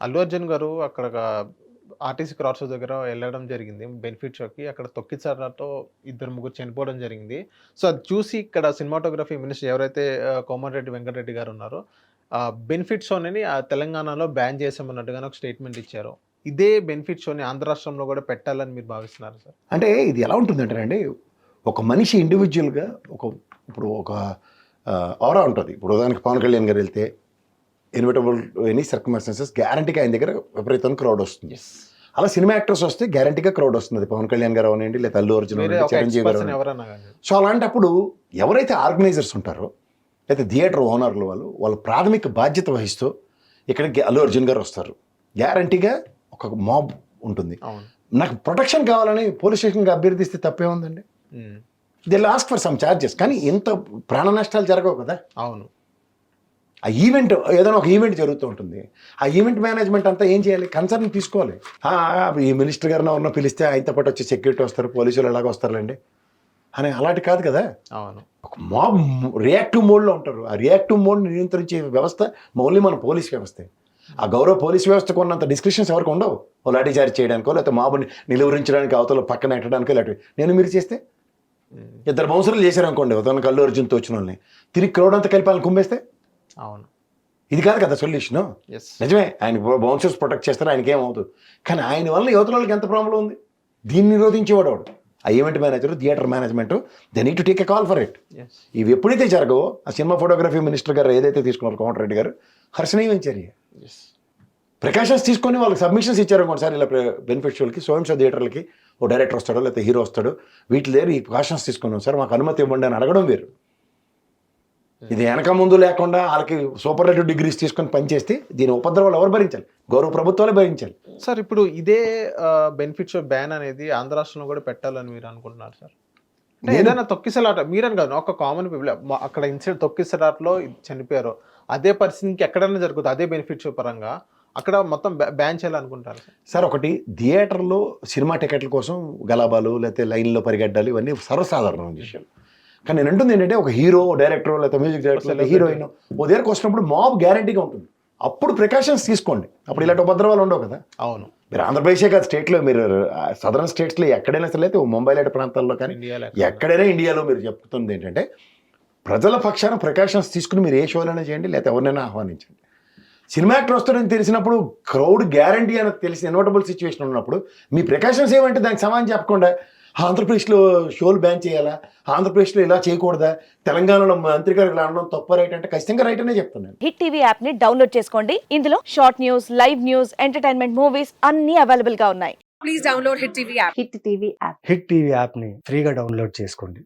అల్లు అర్జున్ గారు అక్కడ RTC cross road దగ్గర వెళ్ళడం జరిగింది బెనిఫిట్ షోకి. అక్కడ తొక్కిసలాటతో ఇద్దరు, ముగ్గురు చనిపోవడం జరిగింది. సో, అది చూసి ఇక్కడ సినిమాటోగ్రఫీ మినిస్టర్ ఎవరైతే కోమటిరెడ్డి వెంకటరెడ్డి గారు ఉన్నారో బెనిఫిట్ షోని తెలంగాణలో బ్యాన్ చేసామన్నట్టుగానే ఒక స్టేట్మెంట్ ఇచ్చారు. ఇదే బెనిఫిట్ షోని ఆంధ్ర రాష్ట్రంలో కూడా పెట్టాలని మీరు భావిస్తున్నారు సార్? అంటే ఇది ఎలా ఉంటుందంటేనండి, ఒక మనిషి ఇండివిజువల్గా ఇప్పుడు ఒక ఆరా ఉంటుంది. ఇప్పుడు ఉదాహరణకి పవన్ కళ్యాణ్ గారు వెళ్తే ఇన్విటబుల్ ఎనీ సర్కమ్స్టాన్సెస్ గ్యారంటీగా ఆయన దగ్గర విపరీతం క్రౌడ్ వస్తుంది. అలా సినిమా యాక్టర్స్ వస్తే గ్యారంటీగా క్రౌడ్ వస్తుంది. పవన్ కళ్యాణ్ గారు అవనండి, లేదా అల్లు అర్జున్, చిరంజీవి గారు. సో అలాంటప్పుడు ఎవరైతే ఆర్గనైజర్స్ ఉంటారో లేదా థియేటర్ ఓనర్లు వాళ్ళ ప్రాథమిక బాధ్యత వహిస్తూ ఇక్కడికి అల్లు అర్జున్ గారు వస్తారు. గ్యారంటీగా ఒక మాబ్ ఉంటుంది. నాకు ప్రొటెక్షన్ కావాలని పోలీస్ స్టేషన్కి అభ్యర్థిస్తే తప్పే ఉందండి. They ask for some charges. కానీ ఇంత ప్రాణ నష్టాలు జరగవు కదా. అవును. ఆ ఈవెంట్ ఏదైనా ఒక ఈవెంట్ జరుగుతూ ఉంటుంది. ఆ ఈవెంట్ మేనేజ్మెంట్ అంతా ఏం చేయాలి? కన్సర్న్ తీసుకోవాలి. ఈ మినిస్టర్ గారిని ఎవరన్నా పిలిస్తే ఆయనతో పాటు వచ్చి సెక్యూరిటీ వస్తారు, పోలీసులు ఎలాగ వస్తారులేండి అని అలాంటి కాదు కదా. అవును. ఒక మాబ్ రియాక్టివ్ మోడ్లో ఉంటారు. ఆ రియాక్టివ్ మోడ్ని నియంత్రించే వ్యవస్థ ఓన్లీ మన పోలీస్ వ్యవస్థే. ఆ గౌరవ పోలీస్ వ్యవస్థకు ఉన్నంత డిస్క్రిప్షన్స్ ఎవరికి ఉండవు. ఓ లాఠీ చార్జ్ చేయడానికో లేకపోతే మాబుని నిలువరించడానికి అవతల పక్కన ఎట్టడానికో ఇలాంటివి. మీరు చేస్తే ఇద్దరు బౌన్సర్లు చేశారనుకోండి, ఉదాహరణకు అల్లు అర్జున్తో వచ్చిన వాళ్ళని తిరిగి క్రౌడ్ అంతా కలిపి వాళ్ళని కుమ్మేస్తే అవును, ఇది కాదు కదా సొల్యూషను. నిజమే, ఆయన బౌన్సర్స్ ప్రొటెక్ట్ చేస్తారు, ఆయనకి ఏమవుతుంది. కానీ ఆయన వల్ల యువతల వాళ్ళకి ఎంత ప్రాబ్లం ఉంది. దీన్ని నిరోధించేవాడు వాడు. ఆ event manager, theatre management, they need to take a call for it. ఇవి ఎప్పుడైతే జరగవో ఆ సినిమా ఫోటోగ్రఫీ మినిస్టర్ గారు ఏదైతే తీసుకున్నారో కోమటిరెడ్డి గారు, హర్షణీయమైన చర్య. ప్రికాషన్స్ తీసుకొని వాళ్ళకి సబ్మిషన్స్ ఇచ్చారు అనుకోండి, సార్ ఇలా బెనిఫిషియల్కి స్వయం షో థియేటర్లకి ఓ డైరెక్టర్ వస్తాడో లేకపోతే హీరో వస్తాడు, వీటి దగ్గర ఈ ప్రికాషన్స్ తీసుకున్నాం సార్, మాకు అనుమతి ఇవ్వండి అని అడగడం వేరు. ఇది వెనక ముందు లేకుండా వాళ్ళకి సూపర్లేటివ్ డిగ్రీస్ తీసుకొని పనిచేస్తే దీని ఉపద్రవాలు ఎవరు భరించాలి? గౌరవ ప్రభుత్వాలే భరించాలి. సార్, ఇప్పుడు ఇదే బెనిఫిట్ షో బ్యాన్ అనేది ఆంధ్ర రాష్ట్రంలో కూడా పెట్టాలని మీరు అనుకుంటున్నారు సార్? ఏదైనా తొక్కిసలాట మీరని కాదు, ఒక కామన్ పీపుల్ అక్కడ ఇన్సిడెంట్ తొక్కిసలాటలో చనిపోయారు, అదే పరిస్థితికి ఎక్కడైనా జరుగుతుంది, అదే బెనిఫిట్ షో పరంగా అక్కడ మొత్తం బ్యాన్ చేయాలనుకుంటారు సార్? ఒకటి, థియేటర్లో సినిమా టికెట్ల కోసం గలాబాలు లేకపోతే లైన్లో పరిగెడ్డాలు ఇవన్నీ సర్వసాధారణమైన విషయం. కానీ నేను అంటుంది ఏంటంటే, ఒక హీరో, డైరెక్టర్ లేకపోతే మ్యూజిక్ డైరెక్టర్, హీరోయిన్ ఓ దగ్గరకు వచ్చినప్పుడు మాబ్ గ్యారంటీగా ఉంటుంది. అప్పుడు ప్రికాషన్స్ తీసుకోండి. అప్పుడు ఇలాంటి ఉపద్రవాలు ఉండవు కదా. అవును. మీరు ఆంధ్రప్రదేశే కాదు, స్టేట్లో మీరు సదరన్ స్టేట్స్లో ఎక్కడైనా సరే, అయితే ముంబై లాంటి ప్రాంతాల్లో కానీ ఎక్కడైనా ఇండియాలో మీరు చెప్తుంది ఏంటంటే, ప్రజల పక్షాన ప్రికాషన్స్ తీసుకుని మీరు ఏ షోలైనా చేయండి, లేకపోతే ఎవరినైనా ఆహ్వానించండి. సినిమా యాక్టర్ వస్తాడని తెలిసినప్పుడు, క్రౌడ్ గ్యారంటీ అని తెలిసిన ఇన్వర్టబుల్ సిచ్యువేషన్ ఉన్నప్పుడు మీ ప్రికాషన్స్ ఏమంటే దానికి సమానం చెప్పకుండా ఆంధ్రప్రదేశ్లో షోలు బ్యాన్ చేయాలా, ఆంధ్రప్రదేశ్లో ఇలా చేయకూడదా, తెలంగాణలో మంత్రి గారు ఇలా అనడం తప్ప రైట్ అంటే ఖచ్చితంగా రైట్ అనే చెప్తాను. హిట్ టీవీ యాప్ ని డౌన్లోడ్ చేసుకోండి. ఇందులో short news, live news, entertainment movies అన్ని అవైలబుల్ గా ఉన్నాయి. Please download hit TV app. Hit TV app ని ఫ్రీగా డౌన్లోడ్ చేసుకోండి.